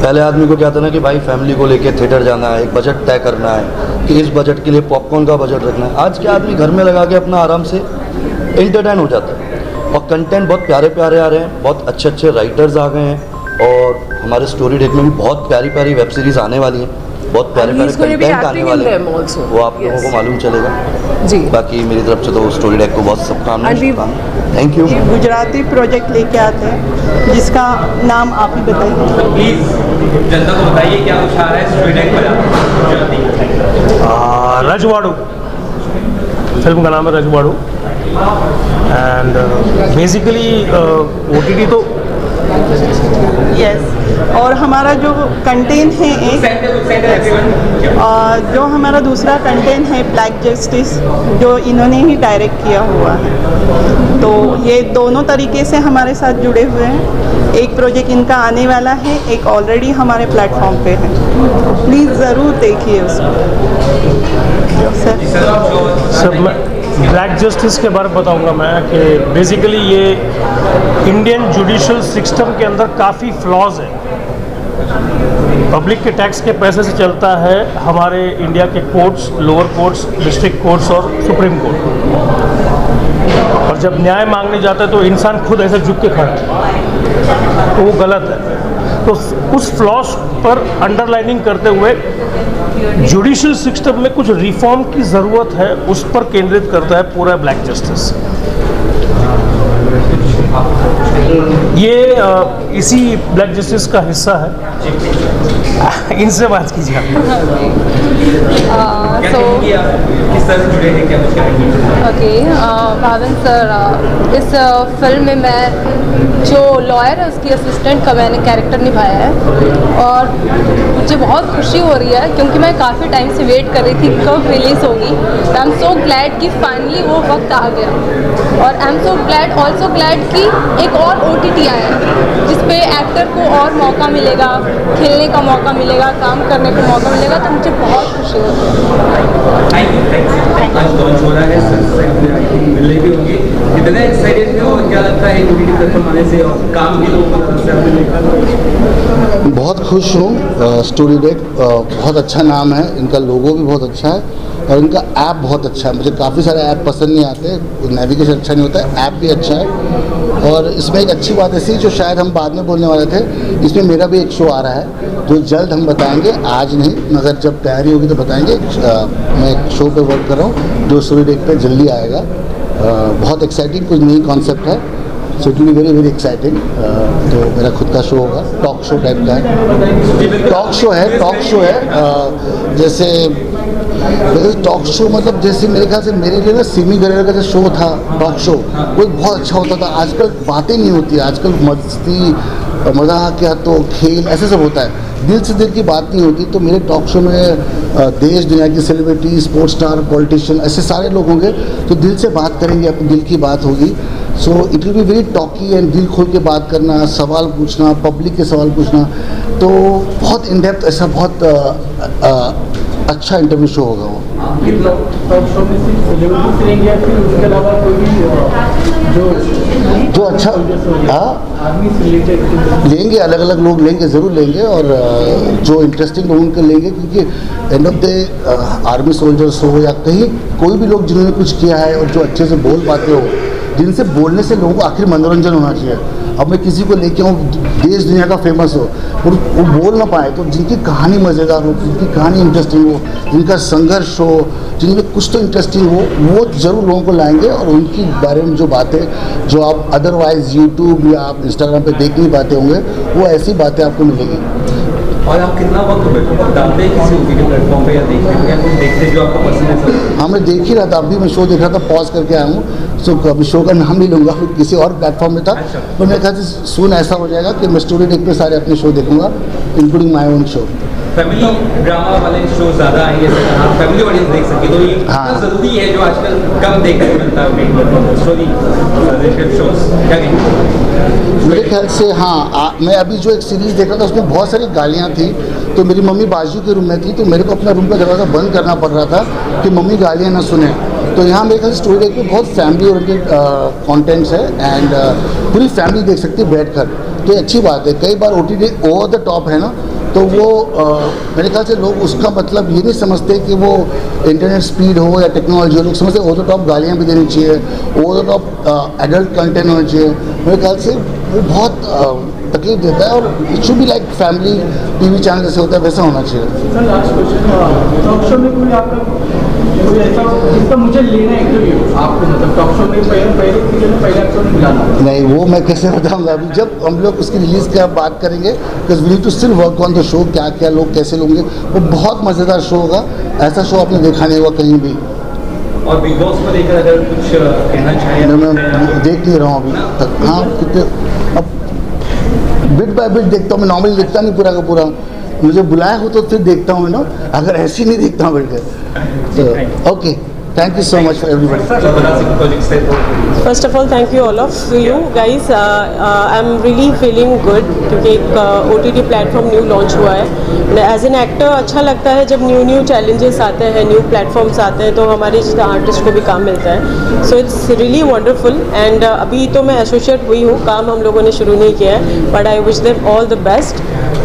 पहले आदमी को क्या था ना कि भाई फैमिली को लेके थिएटर जाना है, एक बजट तय करना है कि इस बजट के लिए पॉपकॉर्न का बजट रखना है. आज के आदमी घर में लगा के अपना आराम से इंटरटेन हो जाता है. और कंटेंट बहुत प्यारे प्यारे आ रहे हैं, बहुत अच्छे अच्छे राइटर्स आ गए हैं. और हमारे स्टोरी डेक में भी बहुत प्यारी प्यारी वेब सीरीज़ आने वाली हैं, बहुत प्यारे प्यारे कंटेंट आने वाले हैं, वो आप लोगों को मालूम चलेगा जी. बाकी मेरी तरफ से तो स्टोरी डेक को बहुत शुभकामनाएं. Thank you. गुजराती प्रोजेक्ट लेके आते हैं जिसका नाम आप ही बताइए. प्लीज जनता को बताइए क्या कुछ आ रहा है स्टोरी डेक पर. रजवाड़ू फिल्म का नाम है रजवाड़ू. एंड बेसिकली OTT तो यस और हमारा जो कंटेंट है जो हमारा दूसरा कंटेंट है ब्लैक जस्टिस जो इन्होंने ही डायरेक्ट किया हुआ है, तो ये दोनों तरीके से हमारे साथ जुड़े हुए हैं। एक प्रोजेक्ट इनका आने वाला है, एक ऑलरेडी हमारे प्लेटफॉर्म पे है, प्लीज़ ज़रूर देखिए उसको। सर मैं ब्लैक जस्टिस के बारे में बताऊंगा मैं कि बेसिकली ये इंडियन जुडिशल सिस्टम के अंदर काफ़ी फ्लॉज है। पब्लिक के टैक्स के पैसे से चलता है हमारे इंडिया के courts, lower courts, district courts और सुप्रीम कोर्ट, और जब न्याय मांगने जाता है तो इंसान खुद ऐसे झुक के खड़ा है, तो वो गलत है। तो उस फ्लॉस पर अंडरलाइनिंग करते हुए जुडिशल सिस्टम में कुछ रिफॉर्म की ज़रूरत है, उस पर केंद्रित करता है पूरा ब्लैक जस्टिस। ये इसी ब्लैक जस्टिस का हिस्सा है। इनसे बात कीजिए। ओके भावन सर, इस फिल्म में मैं जो लॉयर है उसकी असिस्टेंट का मैंने कैरेक्टर निभाया है, और मुझे बहुत खुशी हो रही है क्योंकि मैं काफ़ी टाइम से वेट कर रही थी कब रिलीज़ होगी। आई एम सो ग्लैड कि फाइनली वो वक्त आ गया, और आई am so glad also glad कि एक और OTT आया है जिसपे एक्टर को और मौका मिलेगा, खेलने का मौका मिलेगा, काम करने का मौका मिलेगा, तो मुझे बहुत खुशी होती है। आज लॉन्च हो रहा है, मिलने भी होंगे, कितने एक्साइटेड हो और क्या लगता है OTT प्लेटफॉर्म आने से, और काम भी लोगों को तरफ से आपने देखा? बहुत खुश हूँ। स्टोरी डेक बहुत अच्छा नाम है, इनका लोगो भी बहुत अच्छा है और इनका ऐप बहुत अच्छा है। मुझे काफ़ी सारे ऐप पसंद नहीं आते, नेविगेशन अच्छा नहीं होता है, ऐप भी अच्छा है। और इसमें एक अच्छी बात ऐसी जो शायद हम बाद में बोलने वाले थे, इसमें मेरा भी एक शो आ रहा है जो जल्द हम बताएंगे, आज नहीं मगर जब तैयारी होगी तो बताएंगे। मैं एक शो पे वर्क कर रहा हूँ जो स्टोरी डेक पे जल्दी आएगा। बहुत एक्साइटिंग कुछ नई कॉन्सेप्ट है, so it will be very very exciting. तो मेरा खुद का शो होगा, टॉक शो टाइप का है। टॉक शो है जैसे टॉक शो, मतलब जैसे मेरे ख्याल से मेरे लिए ना सिमी गरेरा का जो शो था टॉक शो, वो बहुत अच्छा होता था। आजकल बातें नहीं होती, आजकल मस्ती मजाक या तो खेल ऐसे सब होता है, दिल से दिल की बात नहीं होती। तो मेरे टॉक शो में देश दुनिया की सेलिब्रिटी, स्पोर्ट्स स्टार, पॉलिटिशियन ऐसे सारे लोग होंगे जो दिल से बात करेंगे, अपने दिल की बात होगी। So it will be very talkie and दिल खोल के बात करना, सवाल पूछना, पब्लिक के सवाल पूछना, तो बहुत इन डेप्थ ऐसा बहुत अच्छा इंटरव्यू शो होगा वो। जो अच्छा लेंगे, अलग अलग लोग लेंगे, ज़रूर लेंगे, और जो इंटरेस्टिंग लोगों को लेंगे, क्योंकि end of the army soldiers हो या कहीं कोई भी लोग जिन्होंने कुछ किया है और जो अच्छे से बोल पाते हो, जिनसे बोलने से लोगों को आखिर मनोरंजन होना चाहिए। अब मैं किसी को लेके आऊँ देश दुनिया का फेमस हो और वो बोल ना पाए, तो जिनकी कहानी मज़ेदार हो, जिनकी कहानी इंटरेस्टिंग हो, जिनका संघर्ष हो, जिनमें कुछ तो इंटरेस्टिंग हो, वो ज़रूर लोगों को लाएंगे। और उनकी बारे में जो बातें जो आप अदरवाइज़ यूट्यूब या आप इंस्टाग्राम पे देख नहीं पाते होंगे, वो ऐसी बातें आपको मिलेगी। और आप कितना वक्त डालते हैं किसी OTT प्लेटफॉर्म पे, या देखते जो आपको पसंद है? हाँ, मैं देख ही रहा था, अभी मैं शो देख रहा था, पॉज करके आया हूँ। सो अभी शो का नाम नहीं लूँगा, किसी और प्लेटफॉर्म में था, पर मेरे ख्याल से सून ऐसा हो जाएगा कि मैं स्टोरी डेक पे सारे अपने शो देखूँगा, including my own show. Family drama वाले शो ज़्यादा आएंगे, आप फैमिली ऑडियंस देख सके, तो ये कितना ज़रूरी है जो आजकल कम देखने को मिलता है स्टोरी शोज, क्या कहेंगे? मेरे ख्याल से हाँ, मैं अभी जो एक सीरीज़ देख रहा था उसमें बहुत सारी गालियाँ थी, तो मेरी मम्मी बाजू के रूम में थी, तो मेरे को अपना रूम का दरवाज़ा बंद करना पड़ रहा था कि मम्मी गालियाँ ना सुने। तो यहाँ मेरे ख्याल से स्टोरी डेक में बहुत फैमिली ओरिएंटेड कंटेंट्स है एंड पूरी फैमिली देख सकती है बैठकर, तो ये अच्छी बात है। कई बार OTT ओवर द टॉप है ना, तो वो मेरे ख्याल से लोग उसका मतलब ये नहीं समझते कि वो इंटरनेट स्पीड हो या टेक्नोलॉजी हो, लोग समझते ओवर द टॉप गालियाँ भी देनी चाहिए, over the top adult content होना चाहिए। मेरे ख्याल से वो बहुत तकलीफ देता है, और it should be like family TV channel जैसे होता है वैसा होना चाहिए। Sir last question, talk show में कोई आपका ऐसा जिसका मुझे लेना इंटरव्यू आपको, मतलब टॉक शो में पहले सीजन में पहले एपिसोड में मिलाना? नहीं, वो मैं कैसे बताऊंगा अभी, जब हम लोग उसकी रिलीज़ की बात करेंगे, because we need to still work on the show, क्या क्या लोग कैसे लोगे, वो बहुत मज़ेदार शो होगा। ऐसा शो आपने देखा नहीं होगा कहीं भी। और बिग बॉस को लेकर अगर कुछ कहना चाहिए? मैं देख नहीं रहा हूँ अभी तक। हाँ, कितने अब बिट बाय बिट देखता हूँ मैं, नॉर्मली देखता नहीं पूरा का पूरा, मुझे बुलाया हो तो फिर देखता हूँ मैं ना, अगर ऐसे नहीं देखता हूँ बैठ कर। तो okay, thank you so much for everybody. First of all, thank you all of you guys. I'm really feeling good क्योंकि एक OTT प्लेटफॉर्म न्यू लॉन्च हुआ है। एज एन एक्टर अच्छा लगता है जब न्यू चैलेंजेस आते हैं, न्यू प्लेटफॉर्म्स आते हैं, तो हमारे जैसे आर्टिस्ट को भी काम मिलता है। So it's really wonderful. And अभी तो मैं एसोसिएट हुई हूँ, काम हम लोगों ने शुरू नहीं किया है, but I wish them all the best.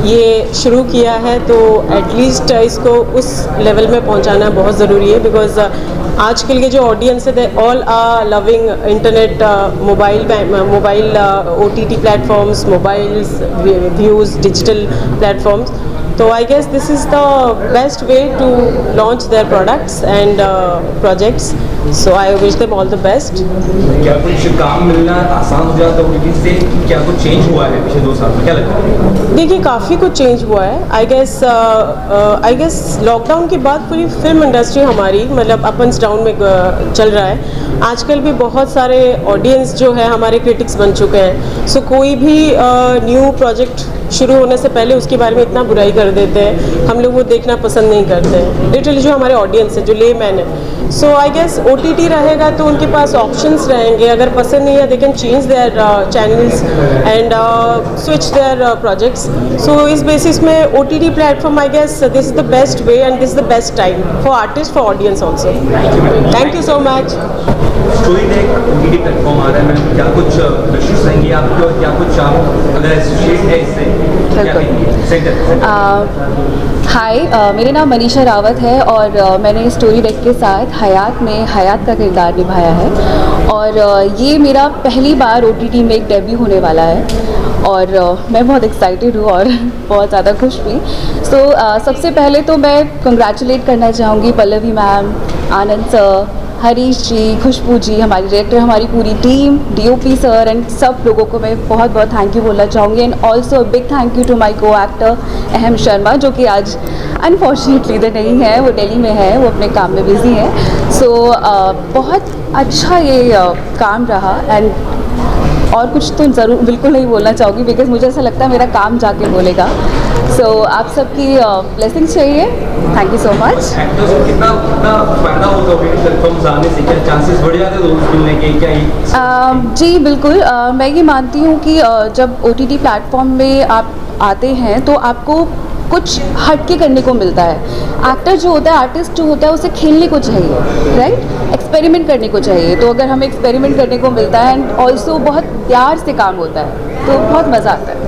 ये शुरू किया है तो एटलीस्ट इसको उस लेवल में पहुँचाना बहुत ज़रूरी है, बिकॉज आजकल के जो ऑडियंस है they all are loving internet, mobile OTT platforms, mobiles views, digital platforms. तो I guess this is the best way to launch their products and projects. So I wish them all the best. क्या कुछ काम मिलना आसान हो जाता है OTT से? क्या कुछ चेंज हुआ है पिछले 2 साल में, क्या लगता है? देखिए काफ़ी कुछ चेंज हुआ है। आई गेस लॉकडाउन के बाद पूरी फिल्म इंडस्ट्री हमारी मतलब अप एंड डाउन में चल रहा है। आजकल भी बहुत सारे ऑडियंस जो है हमारे क्रिटिक्स बन चुके हैं। सो कोई भी न्यू प्रोजेक्ट शुरू होने से पहले उसके बारे में इतना बुराई कर देते हैं, हम लोग वो देखना पसंद नहीं करते हैं। लिटरली जो हमारे ऑडियंस है, जो ले मैन है। सो आई गेस OTT रहेगा तो उनके पास ऑप्शंस रहेंगे, अगर पसंद नहीं है they can change their channels and switch their projects. So इस बेसिस में OTT platform I guess this is the best way and this is the best time for artist, for audience also. Thank you so much. Story deck OTT platform आ रहा है, ma'am क्या कुछ विशेष रहेंगी आपकी और क्या कुछ आप अगर एसोसिएट है इससे क्या कहेंगे? हाय, मेरा नाम मनीषा रावत है और मैंने स्टोरी डेक के साथ हयात में हयात का किरदार निभाया है और ये मेरा पहली बार OTT में एक डेब्यू होने वाला है और मैं बहुत एक्साइटेड हूँ और बहुत ज़्यादा खुश भी। सो सबसे पहले तो मैं कंग्रेचुलेट करना चाहूँगी पल्लवी मैम, आनंद सर, हरीश जी, खुशबू जी, हमारी डायरेक्टर, हमारी पूरी टीम, DOP सर एंड सब लोगों को मैं बहुत बहुत थैंक यू बोलना चाहूँगी। And also big thank you to my co actor Aham Sharma, जो कि आज अनफॉर्चुनेटली इधर नहीं है, वो दिल्ली में है, वो अपने काम में बिज़ी है। सो बहुत अच्छा ये काम रहा एंड और कुछ तो ज़रूर बिल्कुल नहीं बोलना चाहूँगी बिकॉज मुझे ऐसा लगता है मेरा काम जाके बोलेगा। सो आप सबकी ब्लेसिंग्स चाहिए। Thank you so much. Actors को कितना फायदा होता है OTT प्लेटफॉर्म्स आने से? क्या चांसेस बढ़ जाते हैं रोल्स मिलने के? क्या जी बिल्कुल, मैं ये मानती हूँ कि जब OTT प्लेटफॉर्म में आप आते हैं तो आपको कुछ हटके करने को मिलता है। एक्टर जो होता है, आर्टिस्ट जो होता है, उसे खेलने को चाहिए, राइट, एक्सपेरिमेंट करने को चाहिए। तो अगर हमें एक्सपेरिमेंट करने को मिलता है एंड ऑल्सो बहुत प्यार से काम होता है तो बहुत मज़ा आता है।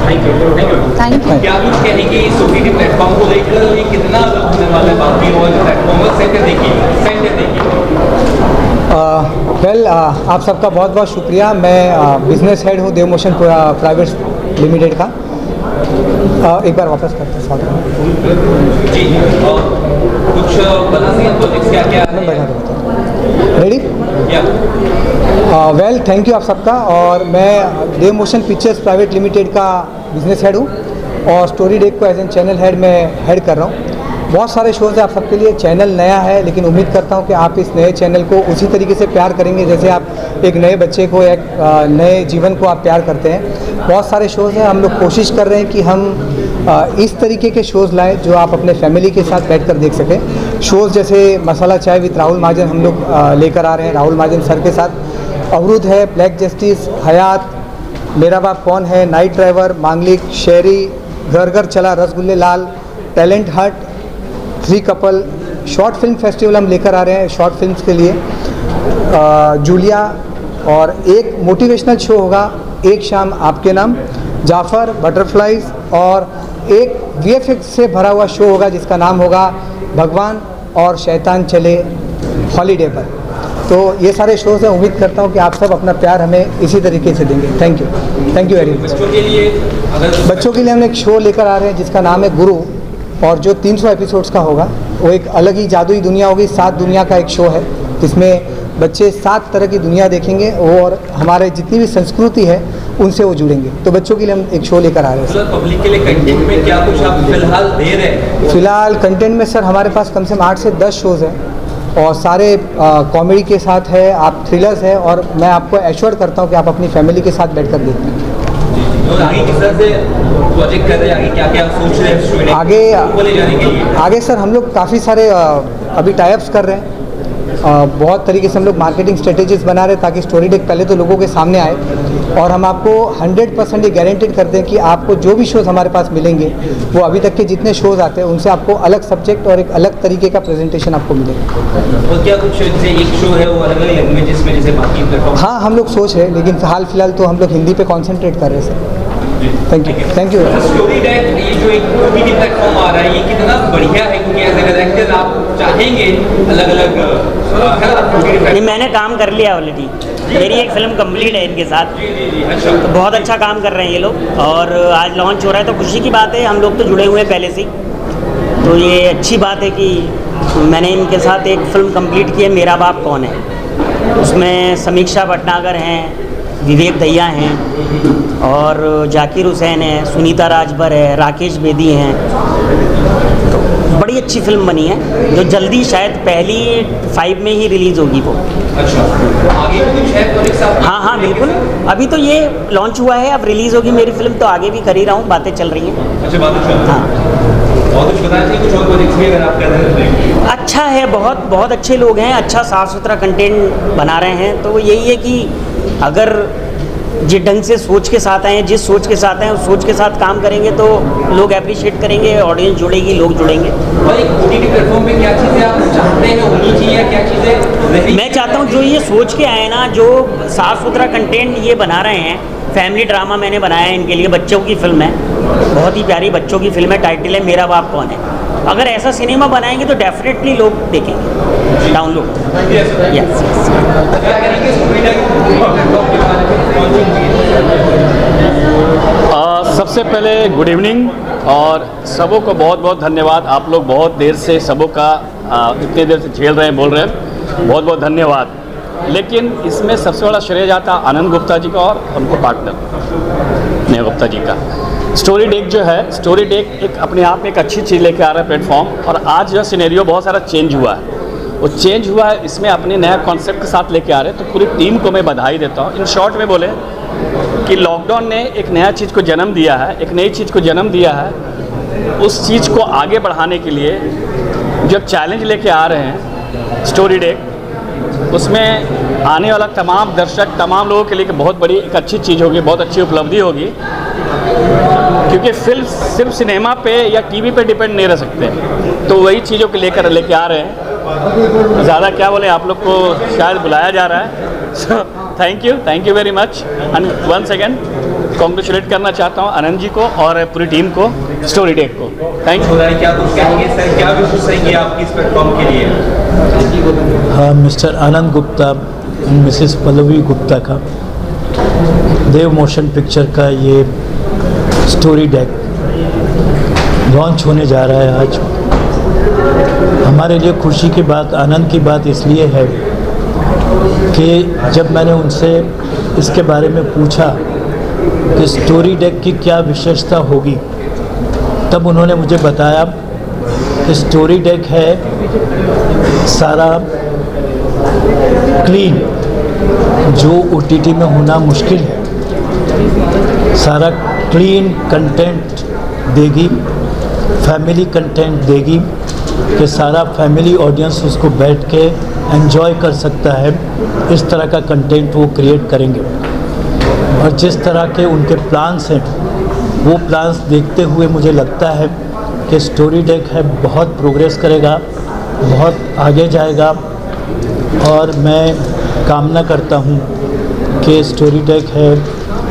Thank you. क्या कुछ कहेंगे इस OTT प्लेटफॉर्म को लेकर? ये कितना अलग होने वाला है बाकी और प्लेटफॉर्म? सेंटर देखिए वेल, आप सबका बहुत बहुत शुक्रिया। मैं बिजनेस हेड हूँ देव मोशन प्राइवेट लिमिटेड का। एक बार वापस करते हैं जी, और कुछ बता दें प्रोजेक्ट्स क्या रेडी? वेल, थैंक यू आप सबका। और मैं देव मोशन पिक्चर्स प्राइवेट लिमिटेड का बिजनेस हेड हूँ और स्टोरी डेक को एज एन चैनल हेड में हेड कर रहा हूँ। बहुत सारे शोज़ हैं आप सबके लिए। चैनल नया है लेकिन उम्मीद करता हूँ कि आप इस नए चैनल को उसी तरीके से प्यार करेंगे जैसे आप एक नए बच्चे को, एक नए जीवन को आप प्यार करते हैं। बहुत सारे शोज़ हैं, हम लोग कोशिश कर रहे हैं कि हम इस तरीके के शोज़ लाएं जो आप अपने फैमिली के साथ बैठकर देख सकें। शोज़ जैसे मसाला चाय विद राहुल महाजन हम लोग लेकर आ रहे हैं, राहुल महाजन सर के साथ। अवरुद्ध है, ब्लैक जस्टिस, हयात, मेरा बाप कौन है, नाइट ड्राइवर, मांगलिक, शेरी, घर घर चला, रसगुल्ले लाल, टैलेंट हट, 3 कपल, शॉर्ट फिल्म फेस्टिवल हम लेकर आ रहे हैं शॉर्ट फिल्म्स के लिए, जूलिया, और एक मोटिवेशनल शो होगा एक शाम आपके नाम, जाफ़र, बटरफ्लाइज, और एक VFX से भरा हुआ शो होगा जिसका नाम होगा भगवान और शैतान चले हॉलीडे पर। तो ये सारे शोज़ हैं, उम्मीद करता हूँ कि आप सब अपना प्यार हमें इसी तरीके से देंगे। Thank you very much. बच्चों के लिए हम एक शो लेकर आ रहे हैं जिसका नाम है गुरु, और जो 300 एपिसोड्स का होगा वो एक अलग ही जादुई दुनिया होगी। 7 दुनिया का एक शो है जिसमें बच्चे 7 तरह की दुनिया देखेंगे और हमारे जितनी भी संस्कृति है उनसे वो जुड़ेंगे। तो बच्चों के लिए हम एक शो लेकर आ रहे हैं। पब्लिक के लिए कंटेंट में क्या कुछ आप फिलहाल दे रहे हैं? फिलहाल कंटेंट में सर हमारे पास कम से कम 8 से 10 शोज़ हैं और सारे कॉमेडी के साथ है, आप थ्रिलर्स है, और मैं आपको एश्योर करता हूँ कि आप अपनी फैमिली के साथ बैठकर देखते हैं। तो आगे किस तरह से प्रोजेक्ट कर रहे हैं, आगे क्या क्या सोच रहे हैं स्टोरी को ले जाने के लिए? आगे सर हम लोग काफ़ी सारे अभी टाइप्स कर रहे हैं। बहुत तरीके से हम लोग मार्केटिंग स्ट्रेटेजीज बना रहे हैं ताकि स्टोरी डेक पहले तो लोगों के सामने आए, और हम आपको 100% ये गारंटेड करते हैं कि आपको जो भी शोज़ हमारे पास मिलेंगे वो अभी तक के जितने शोज़ आते हैं उनसे आपको अलग सब्जेक्ट और एक अलग तरीके का प्रेजेंटेशन आपको मिलेगा। और क्या कुछ जैसे एक शो है वो अलग अलग लैंग्वेजेस में जैसे बाकी प्लेटफॉर्म? हाँ हम लोग सोच रहे हैं, लेकिन हाल फिलहाल तो हम लोग हिंदी पे कॉन्सेंट्रेट कर रहे हैं sir. Thank you. Story deck ये जो एक ओटीटी प्लेटफॉर्म आ रहा है ये कितना बढ़िया है, क्योंकि एज ए डायरेक्टर आप चाहेंगे अलग अलग नहीं, मैंने काम कर लिया ऑलरेडी, मेरी एक फिल्म कंप्लीट है इनके साथ, तो बहुत अच्छा काम कर रहे हैं ये लोग, और आज लॉन्च हो रहा है तो खुशी की बात है। हम लोग तो जुड़े हुए हैं पहले से ही, तो ये अच्छी बात है कि मैंने इनके साथ एक फिल्म कंप्लीट की है, मेरा बाप कौन है। उसमें समीक्षा भटनागर हैं, विवेक दहिया हैं, और जाकिर हुसैन है, सुनीता राजभर है, राकेश बेदी हैं। तो बड़ी अच्छी फिल्म बनी है जो जल्दी शायद पहली 5 में ही रिलीज़ होगी वो। अच्छा, आगे भी कुछ है प्रोजेक्ट्स आपके? हाँ बिल्कुल, अभी तो ये लॉन्च हुआ है, अब रिलीज़ होगी मेरी फिल्म, तो आगे भी कर ही रहा हूँ, बातें चल रही हैं। अच्छा, बातें चल रही हैं। हाँ, और कुछ बताना चाहिए, कुछ और प्रोजेक्ट्स भी अगर आप कर रहे हैं? अच्छा है, बहुत बहुत अच्छे लोग हैं, अच्छा साफ़ सुथरा कंटेंट बना रहे हैं, तो यही है कि अगर जिस ढंग से सोच के साथ आए हैं, जिस सोच के साथ आए हैं उस सोच के साथ काम करेंगे तो लोग अप्रिशिएट करेंगे, ऑडियंस जुड़ेगी, लोग जुड़ेंगे। और एक ओटीटी प्लेटफॉर्म पे क्या चीज़ें आप चाहते हैं होनी चाहिए, क्या चीज़ें? मैं चाहता हूँ जो ये सोच के आए ना, जो साफ़ सुथरा कंटेंट ये बना रहे हैं, फैमिली ड्रामा मैंने बनाया है इनके लिए, बच्चों की फिल्म है, बहुत ही प्यारी बच्चों की फिल्म है, टाइटल है मेरा बाप कौन है। अगर ऐसा सिनेमा बनाएंगे तो डेफिनेटली लोग देखेंगे, डाउनलोड। सबसे पहले गुड इवनिंग, और सबों को बहुत बहुत धन्यवाद। आप लोग बहुत देर से सबों का इतने देर से झेल रहे हैं, बोल रहे हैं, बहुत बहुत धन्यवाद। लेकिन इसमें सबसे बड़ा श्रेय जाता आनंद गुप्ता जी का और उनको पार्टनर नेहा गुप्ता जी का। स्टोरी डेक जो है, स्टोरी डेक एक अपने आप में एक अच्छी चीज़ लेके आ रहा है प्लेटफॉर्म, और आज जो सिनेरियो बहुत सारा चेंज हुआ है, वो चेंज हुआ है, इसमें अपने नया कॉन्सेप्ट के साथ लेके आ रहे हैं, तो पूरी टीम को मैं बधाई देता हूँ। इन शॉर्ट में बोले कि लॉकडाउन ने एक नया चीज़ को जन्म दिया है, एक नई चीज़ को जन्म दिया है। उस चीज़ को आगे बढ़ाने के लिए जब चैलेंज लेके आ रहे हैं स्टोरी डेक, उसमें आने वाला तमाम दर्शक, तमाम लोगों के लिए बहुत बड़ी एक अच्छी चीज़ होगी, बहुत अच्छी उपलब्धि होगी, क्योंकि फिल्म सिर्फ सिनेमा पे या टीवी पे डिपेंड नहीं रह सकते, तो वही चीज़ों को लेके आ रहे हैं। ज़्यादा क्या बोले, आप लोग को शायद बुलाया जा रहा है, so thank you very much, and once again congratulate करना चाहता हूँ आनंद जी को और पूरी टीम को, स्टोरी डेक को। Thank you. क्या कुछ कहेंगे सर, क्या विशेष रहेंगे आपकी इस प्लेटफॉर्म के लिए? हाँ, mister Anand Gupta and Mrs Pallavi Gupta का देव मोशन पिक्चर का ये स्टोरी डेक लॉन्च होने जा रहा है आज। हमारे लिए खुशी की बात, आनंद की बात इसलिए है कि जब मैंने उनसे इसके बारे में पूछा कि स्टोरी डेक की क्या विशेषता होगी, तब उन्होंने मुझे बताया कि स्टोरी डेक है सारा क्लीन, जो ओटीटी में होना मुश्किल है, सारा क्लीन कंटेंट देगी, फैमिली कंटेंट देगी कि सारा फैमिली ऑडियंस उसको बैठ के एंजॉय कर सकता है। इस तरह का कंटेंट वो क्रिएट करेंगे, और जिस तरह के उनके प्लान्स हैं वो प्लान्स देखते हुए मुझे लगता है कि स्टोरी डेक है बहुत प्रोग्रेस करेगा, बहुत आगे जाएगा, और मैं कामना करता हूँ कि स्टोरी डेक है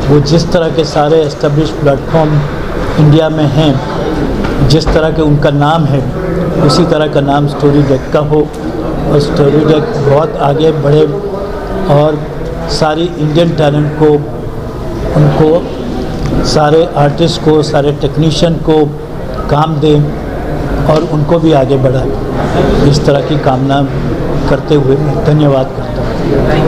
वो जिस तरह के सारे एस्टेब्लिश प्लेटफॉर्म इंडिया में हैं, जिस तरह के उनका नाम है, उसी तरह का नाम स्टोरी डेक का हो, और स्टोरी डेक बहुत आगे बढ़े और सारी इंडियन टैलेंट को, उनको सारे आर्टिस्ट को, सारे टेक्नीशियन को काम दें और उनको भी आगे बढ़ाएं। इस तरह की कामना करते हुए मैं धन्यवाद करता हूँ।